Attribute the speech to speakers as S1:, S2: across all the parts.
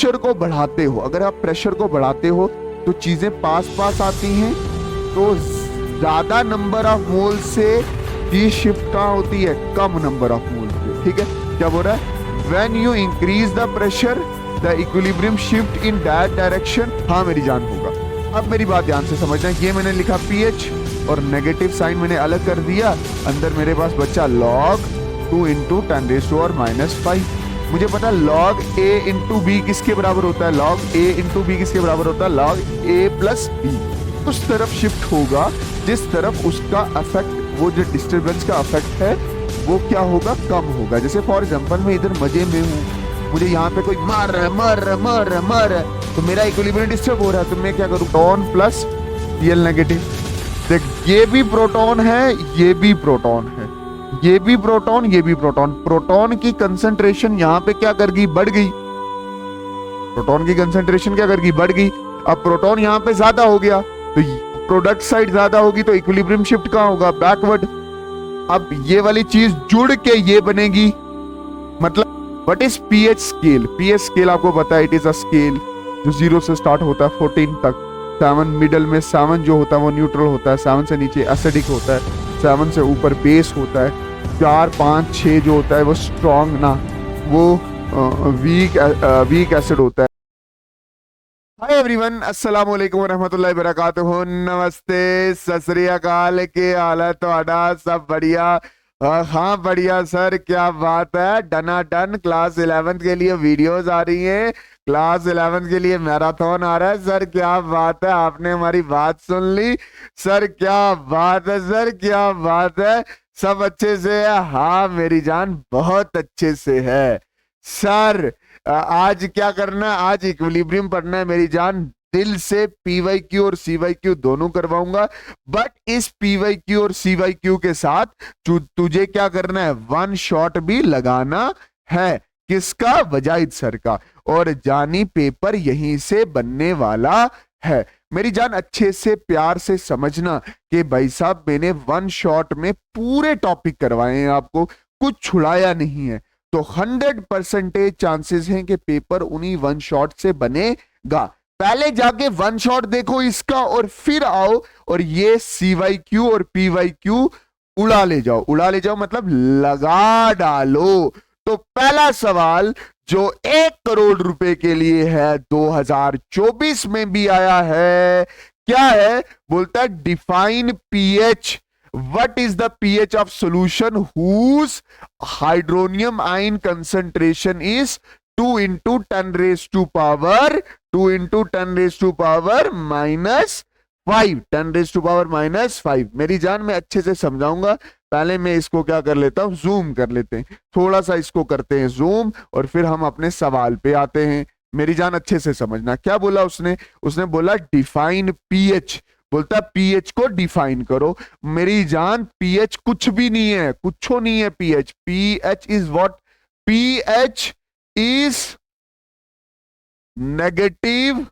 S1: Pressure को बढ़ाते हो, अगर आप प्रेशर को बढ़ाते हो तो चीजें पास पास आती हैं, तो ज्यादा नंबर ऑफ मोल से चीज शिफ्ट कहाँ होती है, कम नंबर ऑफ मोल से। ठीक है, क्या बोल रहा है, when you increase the pressure the equilibrium shift in that direction. हाँ मेरी जान होगा। अब मेरी बात ध्यान से समझना, ये मैंने लिखा पीएच और नेगेटिव साइन मैंने अलग कर दिया, अंदर मेरे पास बच्चा log 2 इंटू 10⁻⁻⁵। मुझे पता log a इंटू बी किसके बराबर होता है, log a इंटू बी किसके बराबर होता है, log a प्लस बी। उस तरफ शिफ्ट होगा जिस तरफ उसका अफेक्ट, वो जो डिस्टर्बेंस का अफेक्ट है वो क्या होगा, कम होगा। जैसे फॉर एग्जांपल मैं इधर मजे में हूँ, मुझे यहाँ पे कोई मार रहा है मर रहा है मर रहा है मर रहा है, तो मेरा इक्विलिब्रियम डिस्टर्ब हो रहा है, तो मैं क्या करूँ, प्रोटॉन प्लस Cl नेगेटिव। देख ये भी प्रोटॉन है, ये भी प्रोटॉन है, ये भी प्रोटॉन, ये भी प्रोटॉन। प्रोटॉन की कंसंट्रेशन यहाँ पे क्या कर गई, बढ़ गई। प्रोटॉन की कंसंट्रेशन क्या कर गई, बढ़ गई। अब प्रोटॉन यहाँ पे ज्यादा हो गया, तो प्रोडक्ट साइड ज्यादा होगी, तो इक्विलिब्रियम शिफ्ट कहाँ होगा, बैकवर्ड। अब ये वाली चीज जुड़ के ये बनेगी, मतलब what is pH scale. PH scale आपको पता है, इट इज अ स्केल जो 0 से स्टार्ट होता है 14 तक। 7 मिडल में 7 जो होता है वो न्यूट्रल होता है, 7 से नीचे एसिडिक होता है, 7 से ऊपर बेस होता है, 4 5 6 जो होता है वो स्ट्रॉन्ग ना, वो वीक एसिड होता है। हाय एवरीवन, अस्सलाम वालेकुम रहमतुल्लाहि बरकातुहू। नमस्ते, सत श्री अकाल, के हालत ਤੁਹਾਡਾ, सब बढ़िया। हाँ बढ़िया सर, क्या बात है, डना डन। क्लास 11 के लिए वीडियोस आ रही हैं, क्लास 11 के लिए मैराथन आ रहा है सर, क्या बात है, आपने हमारी बात सुन ली सर, क्या बात है सर, क्या बात है, सब अच्छे से है। हाँ मेरी जान बहुत अच्छे से है सर। आज क्या करना है, आज इक्विलिब्रियम पढ़ना है मेरी जान। दिल से पीवाईक्यू और सीवाईक्यू दोनों करवाऊंगा, बट इस पीवाईक्यू और सीवाईक्यू के साथ तुझे क्या करना है, वन शॉट भी लगाना है। किसका, वजाहिद सर का। और जानी पेपर यहीं से बनने वाला है मेरी जान। अच्छे से प्यार से समझना कि भाई साहब मैंने वन शॉट में पूरे टॉपिक करवाए हैं, आपको कुछ छुड़ाया नहीं है, तो 100% चांसेस हैं कि पेपर उन्हीं वन शॉट से बनेगा। पहले जाके वन शॉट देखो इसका और फिर आओ और ये सीवाईक्यू और पीवाईक्यू उड़ा ले जाओ। उड़ा ले जाओ मतलब लगा डालो। तो पहला सवाल जो 1 करोड़ रुपए के लिए है, 2024 में भी आया है, क्या है, बोलता है define pH. What is the pH of solution whose hydronium ion concentration is 2 into 10 raised to power 2 into 10 raised to power minus 5 10 raised to power minus 5। मेरी जान मैं अच्छे से समझाऊंगा, पहले मैं इसको क्या कर लेता हूं, जूम कर लेते हैं, थोड़ा सा इसको करते हैं जूम, और फिर हम अपने सवाल पे आते हैं। मेरी जान अच्छे से समझना, क्या बोला उसने, उसने बोला डिफाइन पीएच, बोलता पीएच को डिफाइन करो। मेरी जान पीएच कुछ भी नहीं है, कुछ नहीं है pH. PH is what, pH is negative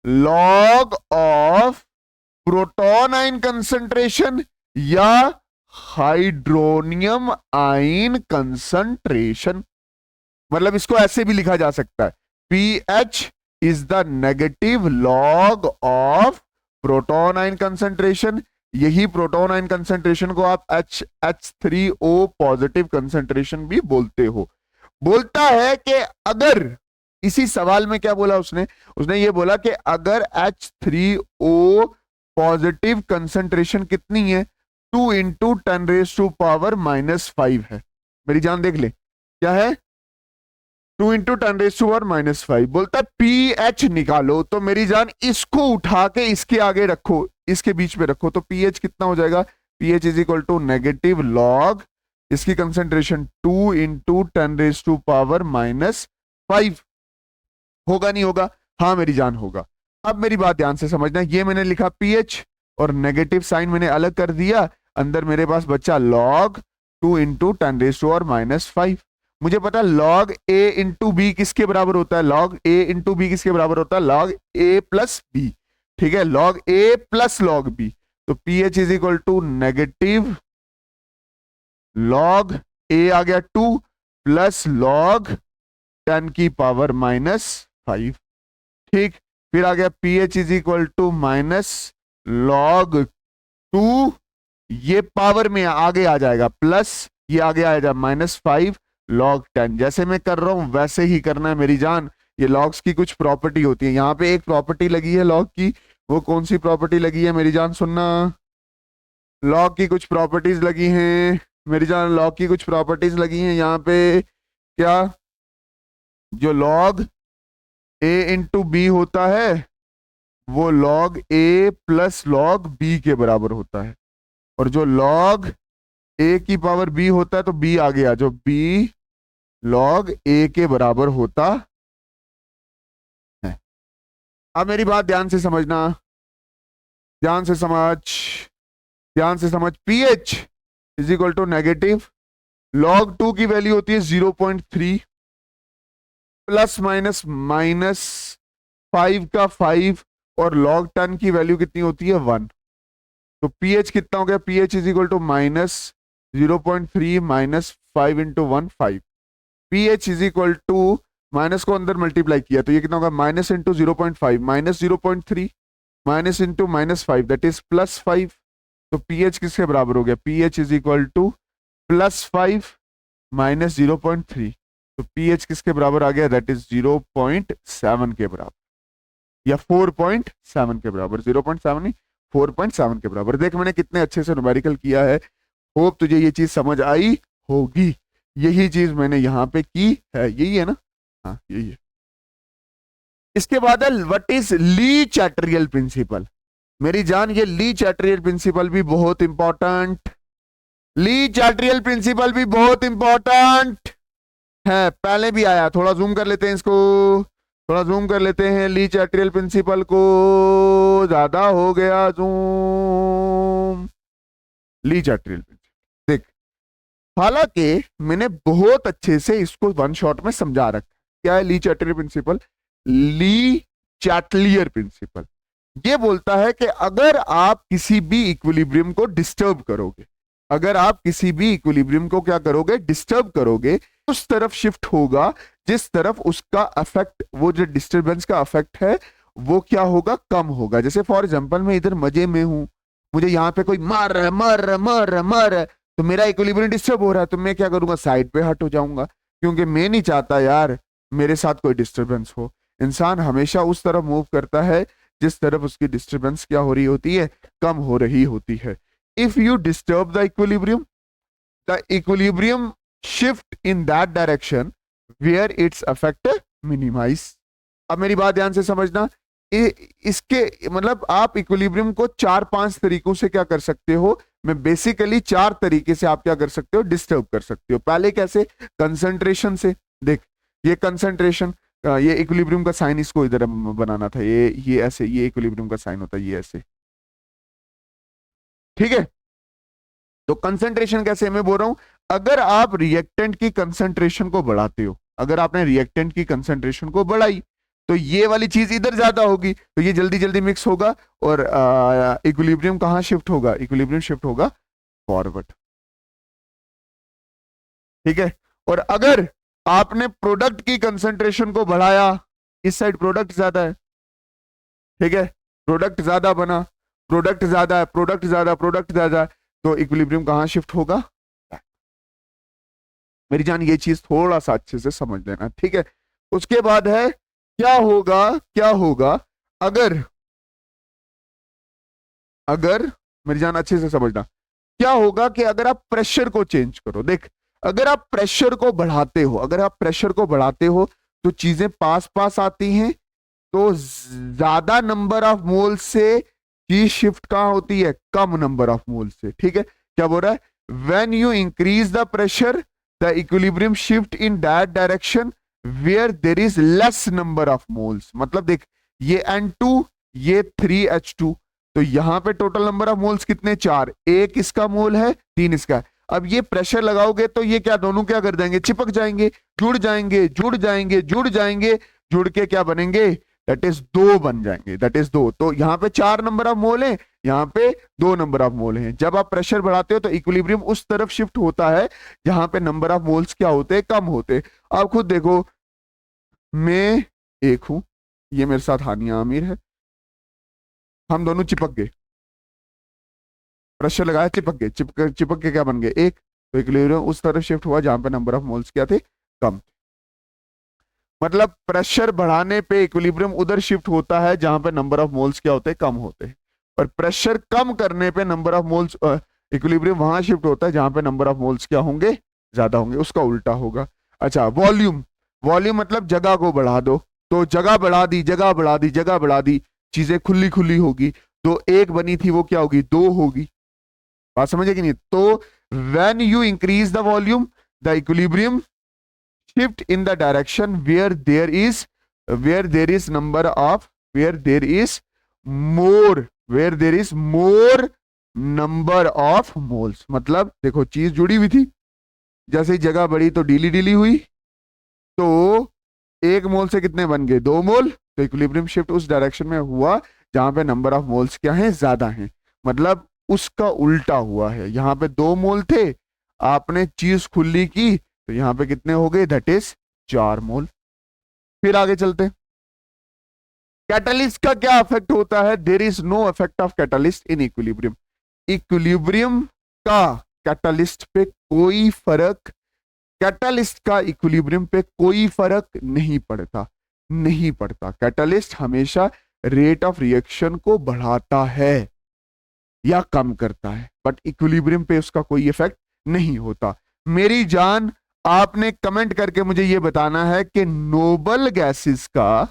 S1: log of proton ion concentration या हाइड्रोनियम आयन कंसंट्रेशन। मतलब इसको ऐसे भी लिखा जा सकता है, pH is the negative log of proton ion concentration. यही प्रोटॉन आयन कंसंट्रेशन को आप H3O पॉजिटिव कंसंट्रेशन भी बोलते हो। बोलता है कि अगर, इसी सवाल में क्या बोला उसने, उसने ये बोला कि अगर H3O पॉजिटिव कंसंट्रेशन कितनी है, 2 इंटू 10 रेज टू पावर -5 है। मेरी जान देख ले क्या है, 2 इंटू 10 रेज टू पावर -5। बोलता है पीएच निकालो, तो मेरी जान इसको उठा के इसके आगे रखो, इसके बीच में रखो, तो पीएच कितना हो जाएगा, pH is equal to negative log इसकी concentration 2 into 10 raise to power -5। होगा नहीं होगा, हाँ मेरी जान होगा। अब मेरी बात ध्यान से समझना, ये मैंने लिखा पीएच और नेगेटिव साइन मैंने अलग कर दिया, अंदर मेरे पास बच्चा log 2 into 10 raise to power -5। मुझे पता log a इंटू बी किसके बराबर होता है, log a इंटू बी किसके बराबर होता है, log a प्लस बी। ठीक है, log a plus log b, तो pH is equal to negative log a आ गया 2 प्लस log 10 की पावर -5। ठीक, फिर आ गया pH is equal to -log 2, ये पावर में आगे आ जाएगा प्लस, ये आगे आ जाएगा -5 log 10। जैसे मैं कर रहा हूं वैसे ही करना है मेरी जान। ये लॉग्स की कुछ प्रॉपर्टी होती है, यहाँ पे एक प्रॉपर्टी लगी है लॉग की, वो कौन सी प्रॉपर्टी लगी है मेरी जान, सुनना। लॉग की कुछ प्रॉपर्टीज लगी हैं मेरी जान, लॉग की कुछ प्रॉपर्टीज लगी हैं यहाँ पे। क्या, जो log a इंटू बी होता है वो log a plus log b के बराबर होता है, और जो log a की पावर b होता है तो b आ गया, जो b log a के बराबर होता है। अब मेरी बात ध्यान से समझना, ध्यान से समझ, ध्यान से समझ। pH is equal to negative, log 2 की वैल्यू होती है 0.3, प्लस माइनस -5 का 5, और log 10 की वैल्यू कितनी होती है 1। तो pH कितना हो गया, pH is equal to -0.3 -5 into 1 5। pH is equal to, minus को अंदर मल्टीप्लाई किया तो ये कितना होगा, minus into 0.5 -0.3 minus into -5 that is +5। तो pH किसके बराबर हो गया, pH इज इक्वल टू +5 -0.3, तो pH किसके बराबर आ गया, दैट इज 0.7 के बराबर, या 4.7 के बराबर, 0.7 नहीं 4.7 के बराबर। देख मैंने कितने अच्छे से न्यूमेरिकल किया है, होप तुझे ये चीज समझ आई होगी। यही चीज मैंने यहाँ पे की है, यही है ना, हाँ यही है। इसके बाद है व्हाट इज ली चैटरियल प्रिंसिपल। मेरी जान ये ली चैटरियल प्रिंसिपल भी बहुत इंपॉर्टेंट, ली चैटरियल प्रिंसिपल भी बहुत इंपॉर्टेंट है, पहले भी आया। थोड़ा जूम कर लेते हैं इसको, थोड़ा जूम कर लेते हैं ली चैटरियल प्रिंसिपल को, ज्यादा हो गया जूम। ली चैटरियल प्रिंसिपल देख, हालांकि मैंने बहुत अच्छे से इसको वन शॉट में समझा रखा। क्या है ली चैटरियल प्रिंसिपल, ली चैटलियर प्रिंसिपल ये बोलता है कि अगर आप किसी भी इक्विलिब्रियम को डिस्टर्ब करोगे, अगर आप किसी भी इक्विलिब्रियम को क्या करोगे, डिस्टर्ब करोगे, उस तरफ शिफ्ट होगा जिस तरफ उसका अफेक्ट, वो जो डिस्टर्बेंस का अफेक्ट है वो क्या होगा, कम होगा। जैसे फॉर एग्जांपल मैं इधर मजे में हूं, मुझे यहाँ पे कोई मार रहा है, मार रहा है, मार रहा है, मार रहा है, तो मेरा इक्विलिब्रियम डिस्टर्ब हो रहा है, तो मैं क्या करूंगा, साइड पे हट हो जाऊंगा, क्योंकि मैं नहीं चाहता यार मेरे साथ कोई डिस्टर्बेंस हो। इंसान हमेशा उस तरफ मूव करता है जिस तरफ उसकी डिस्टर्बेंस क्या हो रही होती है, कम हो रही होती है। If you disturb the equilibrium shift in that direction where its effect minimize. अब मेरी बात ध्यान से समझना, इसके मतलब आप इक्विलिब्रियम को 4-5 तरीकों से क्या कर सकते हो, मैं बेसिकली 4 तरीके से आप क्या कर सकते हो, डिस्टर्ब कर सकते हो। पहले कैसे, कंसंट्रेशन से। देख ये कंसंट्रेशन, ये इक्विलिब्रियम का साइन इसको इधर बनाना था, ये ऐसे, ये इक्विलिब्रियम का साइन होता है, ये ऐसे, ठीक है। तो कंसंट्रेशन कैसे, मैं बोल रहा हूं अगर आप रिएक्टेंट की कंसंट्रेशन को बढ़ाते हो, अगर आपने रिएक्टेंट की कंसंट्रेशन को बढ़ाई तो ये वाली चीज इधर ज्यादा होगी, तो ये जल्दी जल्दी मिक्स होगा, और इक्विलिब्रियम कहां शिफ्ट होगा, इक्विलिब्रियम शिफ्ट होगा फॉरवर्ड, ठीक है। और अगर आपने प्रोडक्ट की कंसंट्रेशन को बढ़ाया, इस साइड प्रोडक्ट ज्यादा है, ठीक है, प्रोडक्ट ज्यादा बना, प्रोडक्ट ज्यादा है, प्रोडक्ट ज्यादा, प्रोडक्ट ज्यादा, तो इक्विलिब्रियम कहां शिफ्ट होगा, मेरी जान ये चीज थोड़ा सा अच्छे से समझ लेना, ठीक है। उसके बाद है क्या होगा, क्या होगा अगर, अगर मेरी जान अच्छे से समझना, क्या होगा कि अगर आप प्रेशर को चेंज करो। देख अगर आप प्रेशर को बढ़ाते हो, अगर आप प्रेशर को बढ़ाते हो तो चीजें पास पास आती हैं, तो ज्यादा नंबर ऑफ मोल से चीज शिफ्ट कहां होती है, कम नंबर ऑफ मोल से, ठीक है। क्या बोल रहा है, when you increase the pressure the equilibrium shift in that direction where there is less number of moles. मतलब देख ये N2 ये 3H2, तो यहां पे टोटल नंबर ऑफ मोल्स कितने, 4, एक इसका मोल है, 3 इसका है। अब ये प्रेशर लगाओगे तो ये क्या, दोनों क्या कर देंगे, चिपक जाएंगे, जुड़ जाएंगे, जुड़ जाएंगे, जुड़ जाएंगे, जुड़ के क्या बनेंगे, दैट इज 2 बन जाएंगे, दैट इज 2। तो यहाँ पे 4 नंबर ऑफ मोल है, यहाँ पे 2 नंबर ऑफ मोल हैं। जब आप प्रेशर बढ़ाते हो तो इक्विलिब्रियम उस तरफ शिफ्ट होता है जहां पे नंबर ऑफ मोल्स क्या होते हैं, कम होते हैं। आप खुद देखो मैं एक हूं, ये मेरे साथ हानिया आमिर है, हम दोनों चिपक गए, प्रेशर लगाया, चिपक गए, चिपक चिपक के क्या बन गए, एक। तो इक्विलिब्रियम उस तरफ शिफ्ट हुआ जहां पे नंबर ऑफ मोल्स क्या थे, कम। मतलब प्रेशर बढ़ाने पे इक्विलिब्रियम उधर शिफ्ट होता है जहां पे नंबर ऑफ मोल्स क्या होते हैं, कम होते हैं। और प्रेशर कम करने पे नंबर ऑफ मोल्स, इक्विलिब्रियम वहां शिफ्ट होता है जहां पे नंबर ऑफ मोल्स क्या होंगे, ज्यादा होंगे, उसका उल्टा होगा। अच्छा, वॉल्यूम, वॉल्यूम मतलब जगह को बढ़ा दो, तो जगह बढ़ा दी, जगह बढ़ा दी, जगह बढ़ा दी, चीजें खुली खुली होगी, तो एक बनी थी वो क्या होगी, दो होगी। बात समझे कि नहीं? तो when you increase the volume, the equilibrium shift in the direction where there is number of where there is more number of moles। मतलब देखो चीज जुड़ी हुई थी, जैसे ही जगह बढ़ी तो डीली डीली हुई, तो एक मोल से कितने बन गए, दो मोल। तो इक्विलिब्रियम शिफ्ट उस डायरेक्शन में हुआ जहां पे नंबर ऑफ मोल्स क्या है, ज्यादा हैं। मतलब उसका उल्टा हुआ है, यहाँ पे दो मोल थे, आपने चीज खुली की तो यहाँ पे कितने हो गए, दैट इज 4 मोल। फिर आगे चलते हैं, कैटलिस्ट का क्या इफेक्ट होता है, there is no effect of catalyst in equilibrium. Equilibrium का कैटलिस्ट पे कोई फर्क, कैटलिस्ट का इक्विलिब्रियम पे कोई फर्क नहीं पड़ता, नहीं पड़ता। कैटलिस्ट हमेशा रेट ऑफ रिएक्शन को बढ़ाता है या कम करता है, बट इक्विलिब्रियम पे उसका कोई इफेक्ट नहीं होता। मेरी जान, आपने कमेंट करके मुझे यह बताना है कि नोबल गैसेस का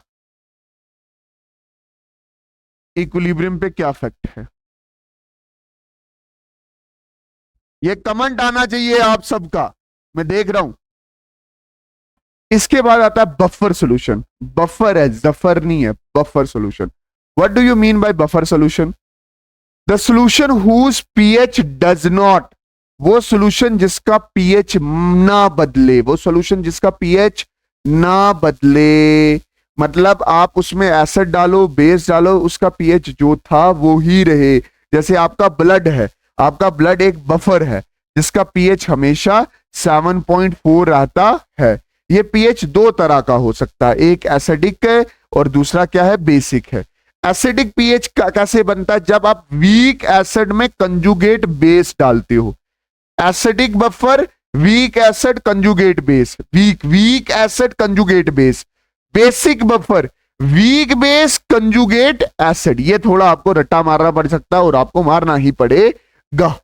S1: इक्विलिब्रियम पे क्या इफेक्ट है। यह कमेंट आना चाहिए आप सबका, मैं देख रहा हूं। इसके बाद आता है बफर सॉल्यूशन। बफर है, जफर नहीं है, buffer solution. What do you mean by buffer solution? The solution whose pH does not, वो सॉल्यूशन जिसका पीएच ना बदले, वो सॉल्यूशन जिसका पीएच ना बदले। मतलब आप उसमें एसिड डालो, बेस डालो, उसका पीएच जो था वो ही रहे। जैसे आपका ब्लड है, आपका ब्लड एक बफर है जिसका पीएच हमेशा 7.4 रहता है। ये पीएच दो तरह का हो सकता है, एक एसिडिक है और दूसरा क्या है, बेसिक है। एसिडिक पीएच कैसे बनता है, जब आप वीक एसिड में कंजुगेट बेस डालते हो। Acidic buffer, weak acid conjugate base, weak acid conjugate base. Basic buffer, weak base conjugate acid. ये थोड़ा आपको रट्टा मारना पड़ सकता है और आपको मारना ही पड़ेगा।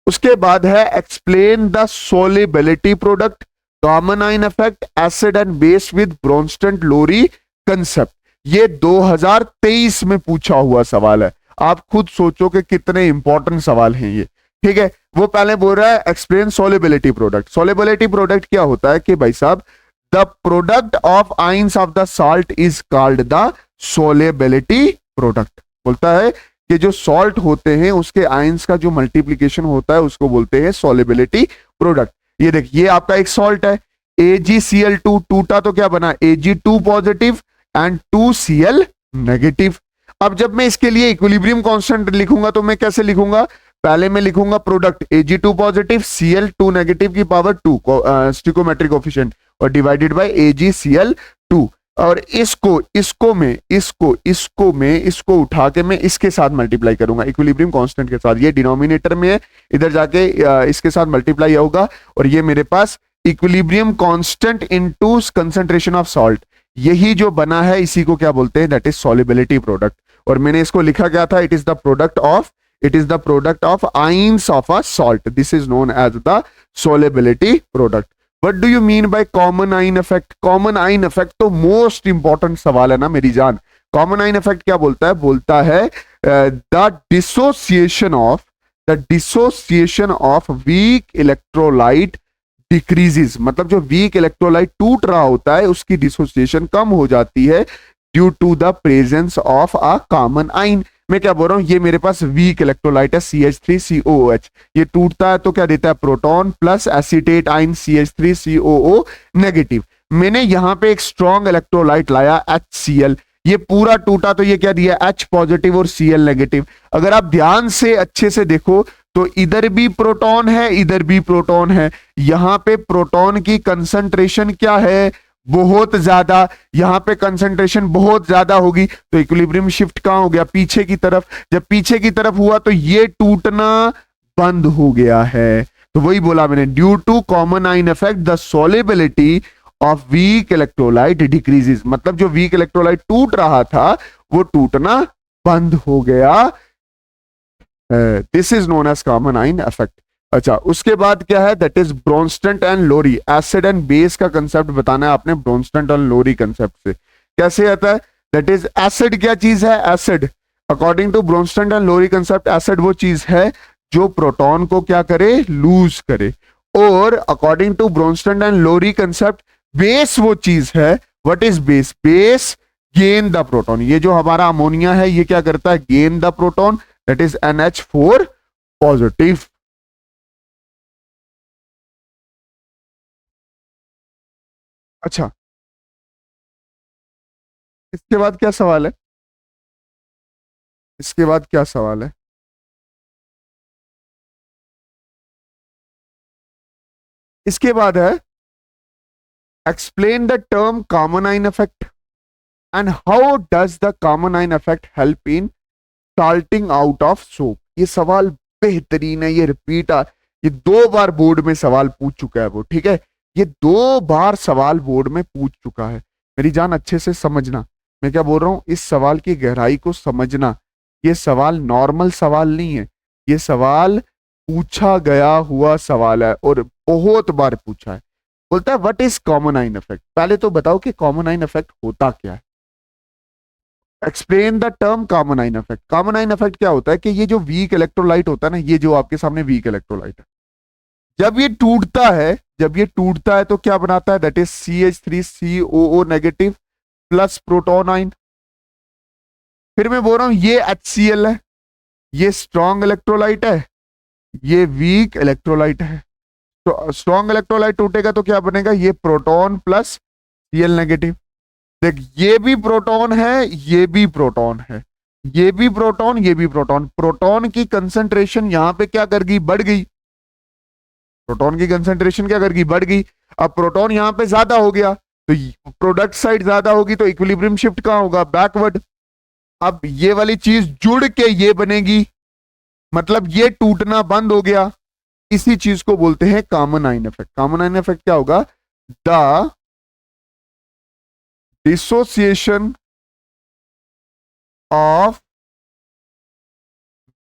S1: उसके बाद है explain the solubility product, common ion effect, acid and base with Bronsted Lowry concept. ये 2023 में पूछा हुआ सवाल है। आप खुद सोचो कि कितने इंपॉर्टेंट सवाल हैं ये, ठीक है। वो पहले बोल रहा है explain solubility product. Solubility product क्या होता है कि भाई साहब, the product of ions of the salt is called the solubility product. बोलता है कि जो सॉल्ट होते हैं उसके आइंस का जो मल्टीप्लीकेशन होता है उसको बोलते हैं सोलिबिलिटी प्रोडक्ट। ये देखिए, ये आपका एक सॉल्ट है, AgCl2, टूटा तो क्या बना, Ag2 positive and 2Cl negative. अब जब मैं इसके लिए इक्विलिब्रियम कांस्टेंट लिखूंगा तो मैं कैसे लिखूंगा, पहले मैं लिखूंगा product Ag2 positive Cl2 negative की पावर 2 स्टिकोमेट्रिक कोफिशिएंट और डिवाइडेड बाय AgCl2। और इसको उठा के मैं इसके साथ मल्टीप्लाई करूंगा इक्विलिब्रियम कांस्टेंट के साथ। ये डिनोमिनेटर में है, इधर जाके इसके साथ मल्टीप्लाई होगा और ये मेरे पास equilibrium constant into concentration of salt, यही जो बना है इसी को क्या बोलते हैं, दैट इज सॉलिबिलिटी प्रोडक्ट। और मैंने इसको लिखा क्या था, it is the product of ions of a salt, this is known as the solubility product. What do you mean by common ion effect? Common ion effect तो most important सवाल है ना मेरी जान। कॉमन आइन इफेक्ट क्या बोलता है the dissociation of weak electrolyte decreases. मतलब जो वीक इलेक्ट्रोलाइट टूट रहा होता है उसकी डिसोसिएशन कम हो जाती है due to the presence of a common ion. मैं क्या बोल रहा हूं, ये मेरे पास वीक इलेक्ट्रोलाइट है CH3COOH, ये टूटता है तो क्या देता है, प्रोटॉन प्लस एसीटेट आइन CH3COO नेगेटिव। मैंने यहां पे एक स्ट्रॉन्ग इलेक्ट्रोलाइट लाया HCl, ये पूरा टूटा तो ये क्या दिया, H पॉजिटिव और Cl नेगेटिव। अगर आप ध्यान से अच्छे से देखो तो इधर भी प्रोटॉन है, इधर भी प्रोटॉन है। यहां पे प्रोटॉन की कंसंट्रेशन क्या है, बहुत ज्यादा, यहां पे कंसंट्रेशन बहुत ज्यादा होगी, तो इक्विलिब्रियम शिफ्ट कहां हो गया, पीछे की तरफ। जब पीछे की तरफ हुआ तो ये टूटना बंद हो गया है। तो वही बोला मैंने, due to common ion effect the solubility of weak electrolyte decreases, मतलब जो वीक इलेक्ट्रोलाइट टूट रहा था वो टूटना बंद हो गया। This is known as common ion effect. अच्छा, उसके बाद क्या है, that is Bronsted and Lowry. Acid and base का कंसेप्ट बताना है आपने ब्रोंस्टेंट और लोरी कंसेप्ट से। कैसे आता है, दैट इज एसिड क्या चीज है, acid according to Bronsted and Lowry concept, acid वो चीज है जो प्रोटॉन को क्या करे, लूज करे। और according to Bronsted and Lowry concept, base वो चीज है, what is base, base gain the proton. ये जो हमारा अमोनिया है ये क्या करता है, gain the proton, that is NH4 positive. अच्छा, इसके बाद क्या सवाल है, इसके बाद क्या सवाल है, इसके बाद है explain the term common ion effect and how does the common ion effect help in salting out soap soap. ये सवाल बेहतरीन है, ये रिपीट ये 2 बार बोर्ड में सवाल पूछ चुका है वो, ठीक है, ये 2 बार सवाल बोर्ड में पूछ चुका है। मेरी जान अच्छे से समझना, मैं क्या बोल रहा हूं, इस सवाल की गहराई को समझना। ये सवाल नॉर्मल सवाल नहीं है, ये सवाल पूछा गया हुआ सवाल है और बहुत बार पूछा है। बोलता है what is common ion effect, पहले तो बताओ कि कॉमन आइन इफेक्ट होता क्या है। Explain the term common ion effect. Common ion effect क्या होता है कि ये जो वीक इलेक्ट्रोलाइट होता है ना, ये जो आपके सामने वीक इलेक्ट्रोलाइट है, जब ये टूटता है, जब ये टूटता है तो क्या बनाता है, that is CH3COO negative plus proton आइन। फिर मैं बोल रहा हूं ये HCl है, ये स्ट्रॉन्ग इलेक्ट्रोलाइट है, ये वीक इलेक्ट्रोलाइट है। तो स्ट्रॉन्ग इलेक्ट्रोलाइट टूटेगा तो क्या बनेगा, ये प्रोटॉन प्लस Cl नेगेटिव। देख, ये भी प्रोटॉन है, ये भी प्रोटॉन है, ये भी प्रोटॉन, ये भी प्रोटॉन। प्रोटॉन की कंसंट्रेशन यहां पे क्या कर गई, बढ़ गई। प्रोटॉन की कंसंट्रेशन क्या कर गई, बढ़ गई। अब प्रोटॉन यहां पे ज्यादा हो गया तो प्रोडक्ट साइड ज्यादा होगी, तो इक्विलिब्रियम शिफ्ट कहां होगा, बैकवर्ड। अब ये वाली चीज जुड़ के ये बनेगी, मतलब ये टूटना बंद हो गया। इसी चीज को बोलते हैं common ion effect. Common ion effect क्या होगा, the dissociation of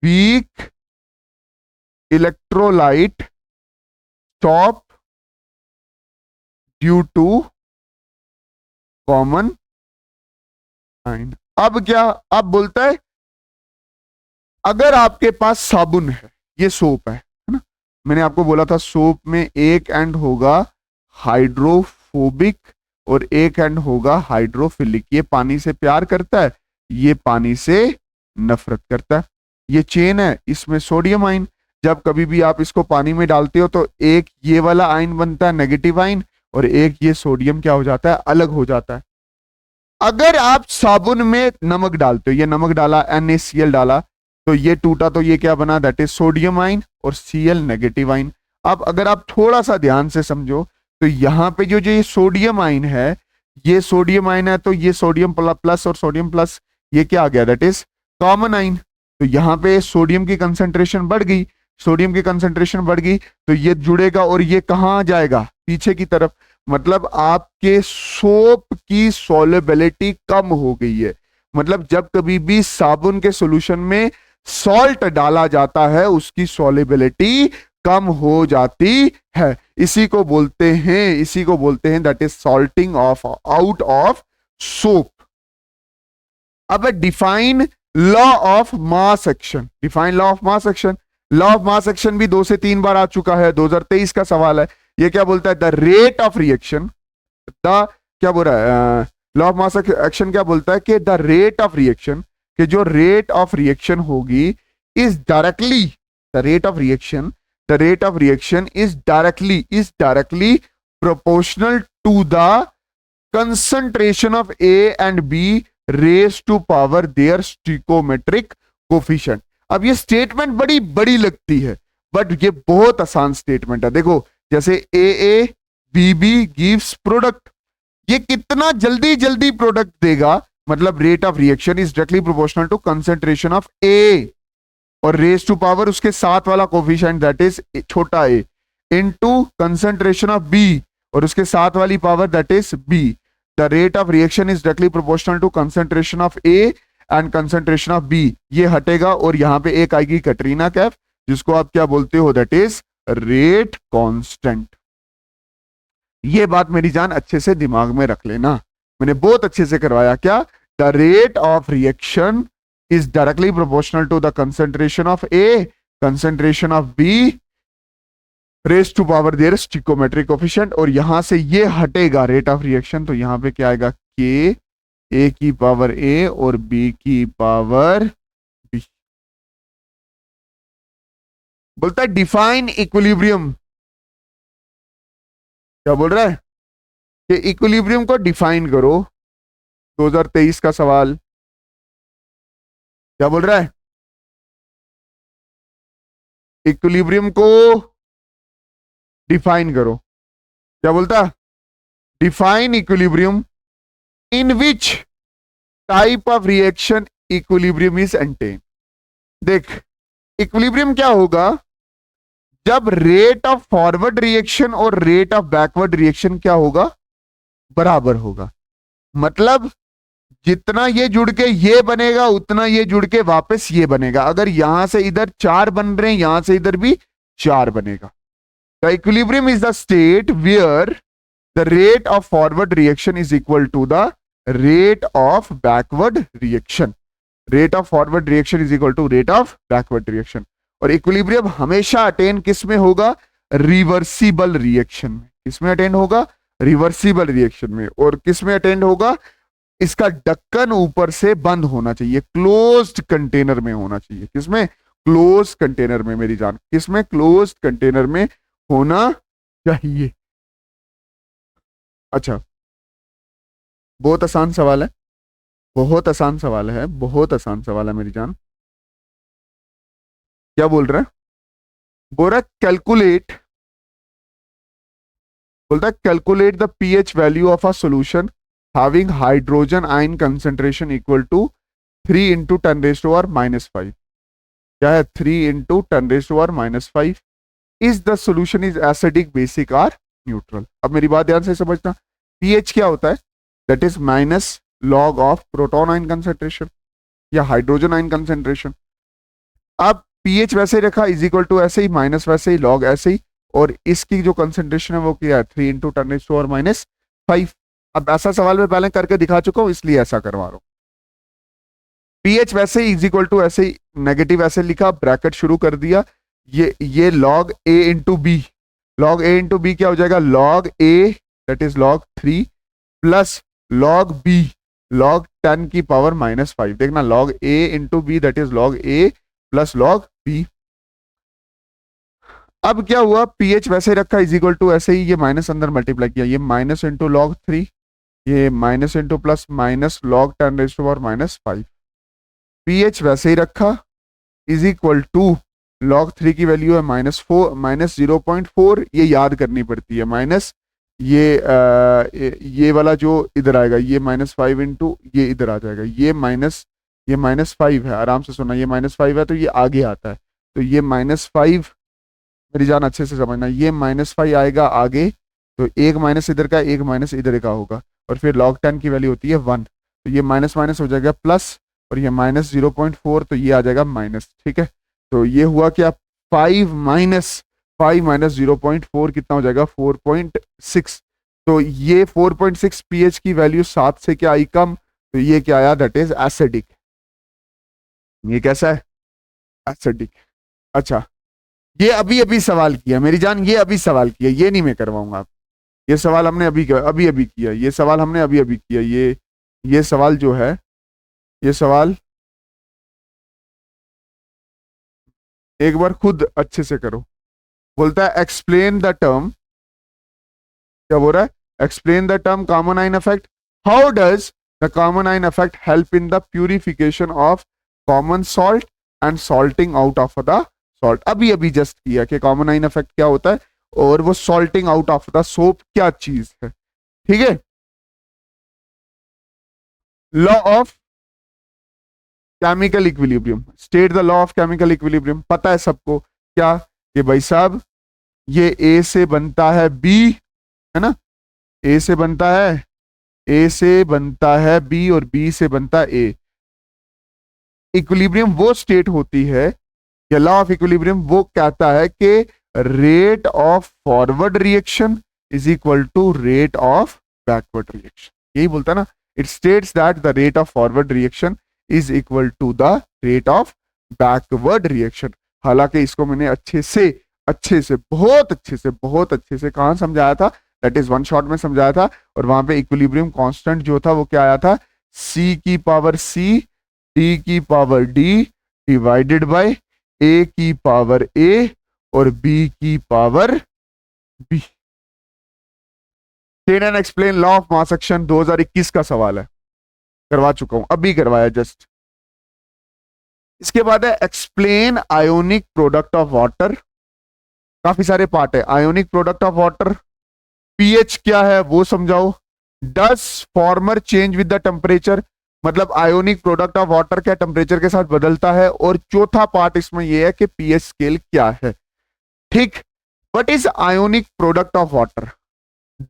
S1: weak electrolyte stop due to common ion. अब क्या, अब बोलता है अगर आपके पास साबुन है, ये सोप है ना, मैंने आपको बोला था सोप में एक एंड होगा हाइड्रोफोबिक और एक एंड होगा हाइड्रोफिलिक। ये पानी से प्यार करता है, ये पानी से नफरत करता है। ये चेन है, इसमें सोडियम आइन, जब कभी भी आप इसको पानी में डालते हो तो एक ये वाला आइन बनता है नेगेटिव आइन, और एक ये सोडियम क्या हो जाता है, अलग हो जाता है। अगर आप साबुन में नमक डालते हो, ये नमक डाला, NaCl डाला, तो ये टूटा तो ये क्या बना, दैट इज सोडियम आइन और Cl नेगेटिव आइन। अब अगर आप थोड़ा सा ध्यान से समझो तो यहां पे जो ये सोडियम आइन है, ये सोडियम आइन है, तो ये सोडियम प्लस और सोडियम प्लस ये क्या आ गया, दैट इज कॉमन आइन। तो यहां पे सोडियम की कंसंट्रेशन बढ़ गई, सोडियम की कंसंट्रेशन बढ़ गई तो ये जुड़ेगा और ये कहां जाएगा, पीछे की तरफ। मतलब आपके सोप की सॉल्युबिलिटी कम हो गई है। मतलब जब कभी भी साबुन के सॉल्यूशन में सॉल्ट डाला जाता है उसकी सॉल्युबिलिटी कम हो जाती है। इसी को बोलते हैं, इसी को बोलते हैं that is salting out of soap सोप। अब define law of mass action. Define law of mass action. Law of mass action भी 2 से 3 बार आ चुका है, 2023 का सवाल है। ये क्या बोलता है, the rate of reaction, the क्या बोल रहा है, लॉ ऑफ मास एक्शन क्या बोलता है कि द रेट ऑफ रिएक्शन, कि जो रेट ऑफ रिएक्शन होगी is directly, the rate of reaction, the rate of reaction is directly proportional to the concentration of A and B raise to power their stoichiometric coefficient. अब ये statement बड़ी बड़ी लगती है but ये बहुत आसान स्टेटमेंट है। देखो जैसे AA BB गिव्स प्रोडक्ट, ये कितना जल्दी जल्दी प्रोडक्ट देगा, मतलब rate of reaction is directly proportional to concentration of A और रेज टू पावर उसके साथ वाला कोफिशिएंट दैट इज छोटा a into concentration of B और उसके साथ वाली power that is B. The rate of reaction is directly proportional to concentration of A and concentration of B. ये हटेगा और यहां पे एक आएगी कैटरीना कैफ, जिसको आप क्या बोलते हो, दैट इज रेट कांस्टेंट। ये बात मेरी जान अच्छे से दिमाग में रख लेना, मैंने बहुत अच्छे से करवाया। क्या? The rate of reaction is directly proportional to the concentration of A, concentration of B raised to power their stoichiometric coefficient। और यहां से ये हटेगा रेट ऑफ रिएक्शन, तो यहां पे क्या आएगा, K A की पावर A और B की पावर B। बोलता है डिफाइन इक्विलिब्रियम। क्या बोल रहा है कि इक्विलिब्रियम को डिफाइन करो, 2023 का सवाल। क्या बोल रहा है? इक्विलिब्रियम को डिफाइन करो। क्या बोलता? Define equilibrium in which type of reaction equilibrium is attain. देख, इक्विलिब्रियम क्या होगा, जब रेट ऑफ फॉरवर्ड रिएक्शन और रेट ऑफ बैकवर्ड रिएक्शन क्या होगा, बराबर होगा। मतलब जितना ये जुड़ के ये बनेगा उतना ये जुड़ के वापस ये बनेगा। अगर यहां से इधर 4 बन रहे हैं, यहां से इधर भी 4 बनेगा। The equilibrium is the state where the rate of forward reaction is equal to the rate of backward reaction. Rate of forward reaction is equal to rate of backward reaction. और इक्विलिब्रियम हमेशा attain किस में होगा, reversible reaction में। किसमें attend होगा, reversible reaction में। और किस में अटेंड होगा, इसका ढक्कन ऊपर से बंद होना चाहिए, क्लोज्ड कंटेनर में होना चाहिए। किसमें, क्लोज कंटेनर में मेरी जान, किसमें, क्लोज्ड कंटेनर में होना चाहिए। अच्छा, बहुत आसान सवाल है, बहुत आसान सवाल है, बहुत आसान सवाल है मेरी जान। क्या बोल रहा है, बोल रहा है कैलकुलेट, बोलता है calculate the pH value of a solution having hydrogen ion concentration equal to 3 into 10 raised to power -5। क्या है, 3 into 10 raised to power -5। is the solution is acidic, basic or neutral। अब मेरी बात ध्यान से समझना, pH क्या होता है, that is minus log of proton ion concentration या हाइड्रोजन आयन कंसेंट्रेशन। अब pH वैसे ही रखा, इज इक्वल टू ऐसे ही, माइनस वैसे ही, log ऐसे ही, और इसकी जो कंसेंट्रेशन है वो क्या है, 3 into 10 raised to power -5। अब ऐसा सवाल मैं पहले करके दिखा चुका हूं, इसलिए ऐसा करवा रहा हूं। पीएच वैसे ही इज इक्वल टू ऐसे ही, नेगेटिव ऐसे लिखा, ब्रैकेट शुरू कर दिया। ये log A into B, log A into B क्या हो जाएगा, log A that is log 3 plus log B log 10 की पावर -5। देखना, log A into B that is log A plus log B। अब क्या हुआ, पीएच वैसे ही रखा, इज इक्वल टू ऐसे ही, ये माइनस अंदर मल्टीप्लाई किया, ये माइनस इंटू log 3, ये minus into plus minus log 10 raise to power -5। PH वैसे ही रखा, इज इक्वल टू log 3 की वैल्यू है -0.4, ये याद करनी पड़ती है, माइनस ये वाला जो इधर आएगा, ये -5 इंटू ये इधर आ जाएगा, ये -5 है, आराम से सुना, ये -5 है तो ये आगे आता है, तो ये -5, मेरी जान अच्छे से समझना, ये -5 आएगा आगे, तो एक माइनस इधर का, एक माइनस इधर का होगा, और फिर log 10 की वैल्यू होती है 1, तो ये माइनस माइनस हो जाएगा प्लस, और ये -0.4, तो ये आ जाएगा माइनस। ठीक है, तो ये हुआ क्या, 5 माइनस 0.4 कितना हो जाएगा, 4.6। तो ये 4.6 पीएच की वैल्यू 7 से क्या आई, कम, तो ये क्या आया, दैट इज एसिडिक। ये कैसा है, एसिडिक। अच्छा, ये अभी अभी सवाल किया मेरी जान, ये अभी सवाल किया, ये नहीं मैं करवाऊंगा आप, ये सवाल हमने अभी किया, ये सवाल हमने अभी किया, ये सवाल जो है, ये सवाल एक बार खुद अच्छे से करो। बोलता है एक्सप्लेन द टर्म, क्या बोल रहा है, explain the term common ion effect. How does the common ion effect help in the purification of common salt and salting out of the salt. अभी जस्ट किया कि कॉमन आयन इफेक्ट क्या होता है, और वो salting out of the soap क्या चीज है। ठीक है, law of chemical equilibrium, state the law of chemical equilibrium. पता है सबको क्या कि भाई साहब ये ए से बनता है बी, है ना, ए से बनता है, ए से बनता है बी और बी से बनता है ए। इक्विलिब्रियम वो स्टेट होती है, या लॉ ऑफ इक्विलिब्रियम वो कहता है कि rate of forward reaction is equal to rate of backward reaction, यही बोलता है ना। It states that the rate of forward reaction is equal to the rate of backward reaction. हालांकि इसको मैंने बहुत अच्छे से कहां समझाया था, दैट इज वन शॉट में समझाया था। और वहां पे इक्विलिब्रियम कांस्टेंट जो था वो क्या आया था, c की पावर c, d की power d divided by a की पावर a और b की power b। State and explain law of mass action 2021 का सवाल है, करवा चुका हूं, अभी करवाया जस्ट। इसके बाद है explain ionic product of water. काफी सारे पार्ट है। Ionic product of water, pH क्या है वो समझाओ। Does former change with the temperature, मतलब आयोनिक प्रोडक्ट ऑफ वाटर क्या टेम्परेचर के साथ बदलता है। और चौथा पार्ट इसमें यह है कि पीएच स्केल क्या है। ठीक, what is ionic product of water?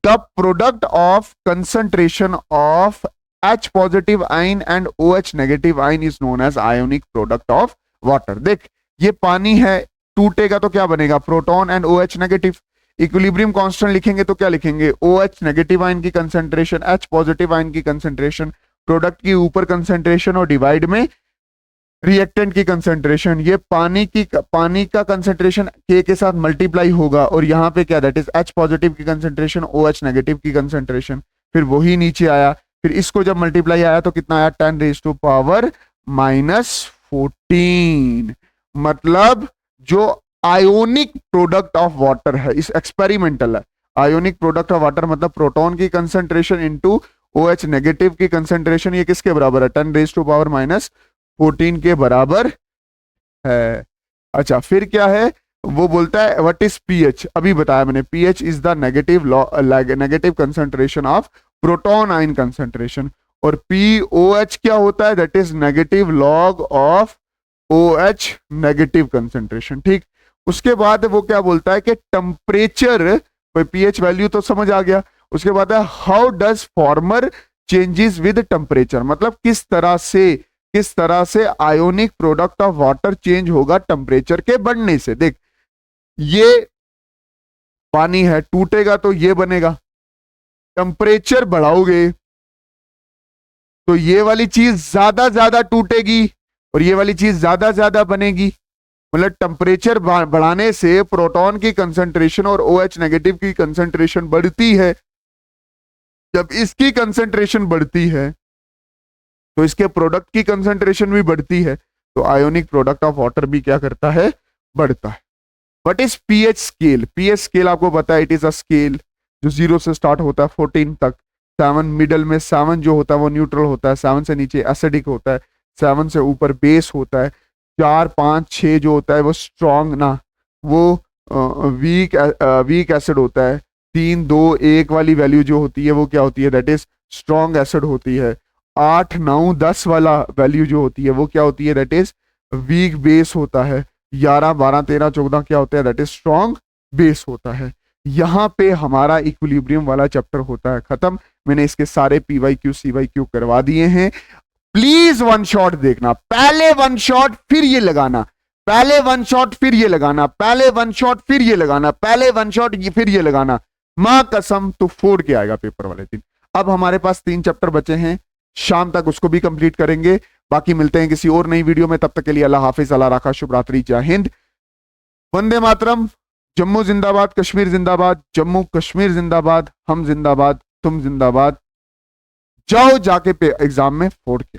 S1: The product of concentration of H positive ion and OH negative ion is known as ionic product of water. देख ये पानी है, टूटेगा तो क्या बनेगा, proton and OH negative. Equilibrium constant लिखेंगे तो क्या लिखेंगे, OH नेगेटिव आयन की कंसंट्रेशन, H पॉजिटिव आयन की कंसंट्रेशन, प्रोडक्ट की ऊपर कंसंट्रेशन और डिवाइड में रिएक्टेंट की कंसंट्रेशन। ये पानी का कंसंट्रेशन K के साथ मल्टीप्लाई होगा और यहाँ पे क्या, दैट इज H पॉजिटिव की कंसंट्रेशन, OH नेगेटिव की कंसंट्रेशन, फिर वही नीचे आया। फिर इसको जब मल्टीप्लाई आया तो कितना आया, 10 रेज टू पावर -14। मतलब जो आयोनिक प्रोडक्ट ऑफ वाटर है, इस एक्सपेरिमेंटल है, आयोनिक प्रोडक्ट ऑफ वाटर मतलब प्रोटॉन की कंसंट्रेशन इनटू OH नेगेटिव की कंसंट्रेशन, ये किसके बराबर है, 10 रेज टू पावर -14 के बराबर है। अच्छा फिर क्या है, वो बोलता है व्हाट इज पीएच। अभी बताया मैंने, pH is the negative concentration of proton ion concentration. और पीओएच क्या होता है, that is negative log of OH negative concentration. ठीक, उसके बाद वो क्या बोलता है कि टेम्परेचर, पीएच वैल्यू तो समझ आ गया। उसके बाद है how does farmer changes with temperature, मतलब किस तरह से ionic product of water change होगा टेम्परेचर के बढ़ने से। देख ये पानी है, टूटेगा तो ये बनेगा, टेम्परेचर बढ़ाओगे तो ये वाली चीज ज्यादा टूटेगी और ये वाली चीज ज्यादा बनेगी। मतलब टेम्परेचर बढ़ाने से प्रोटॉन की कंसंट्रेशन और OH नेगेटिव की कंसंट्रेशन बढ़ती है। जब इसकी कंसंट्रेशन बढ़ती है तो इसके प्रोडक्ट की कंसंट्रेशन भी बढ़ती है, तो आयोनिक प्रोडक्ट ऑफ वाटर भी क्या करता है, बढ़ता है। What is pH scale? PH scale आपको पता है, इट इज अ स्केल जो 0 से स्टार्ट होता है 14 तक। 7 मिडल में, 7 जो होता है वो न्यूट्रल होता है, 7 से नीचे एसिडिक होता है, 7 से ऊपर बेस होता है, 4 5 6 जो होता है वो स्ट्रॉन्ग ना, वो वीक एसिड होता है, 3 2 1 वाली वैल्यू जो होती है वो क्या होती है, दैट इज स्ट्रॉन्ग एसिड होती है। 8 9 10 वाला वैल्यू जो होती है वो क्या होती है, दैट इज वीक बेस होता है। 11 12 13 14 क्या होता है, दैट इज स्ट्रॉन्ग बेस होता है। यहां पे हमारा इक्विलिब्रियम वाला चैप्टर होता है खत्म। मैंने इसके सारे PYQ CYQ करवा दिए हैं। प्लीज वन शॉट देखना, पहले वन शॉट फिर ये लगाना, पहले वन शॉट फिर ये लगाना, पहले वन शॉट फिर ये लगाना, पहले वन शॉट फिर ये लगाना। मां कसम तो फोड़ के आएगा पेपर वाले दिन। अब हमारे पास 3 चैप्टर बचे हैं, शाम तक उसको भी कंप्लीट करेंगे। बाकी मिलते हैं किसी और नई वीडियो में, तब तक के लिए अल्लाह हाफिज, अल्लाह राखा, शुभ रात्रि, जय हिंद, वंदे मातरम। जम्मू जिंदाबाद, कश्मीर जिंदाबाद, जम्मू कश्मीर जिंदाबाद, हम जिंदाबाद, तुम जिंदाबाद। जाओ जाके पे एग्जाम में फोड़ के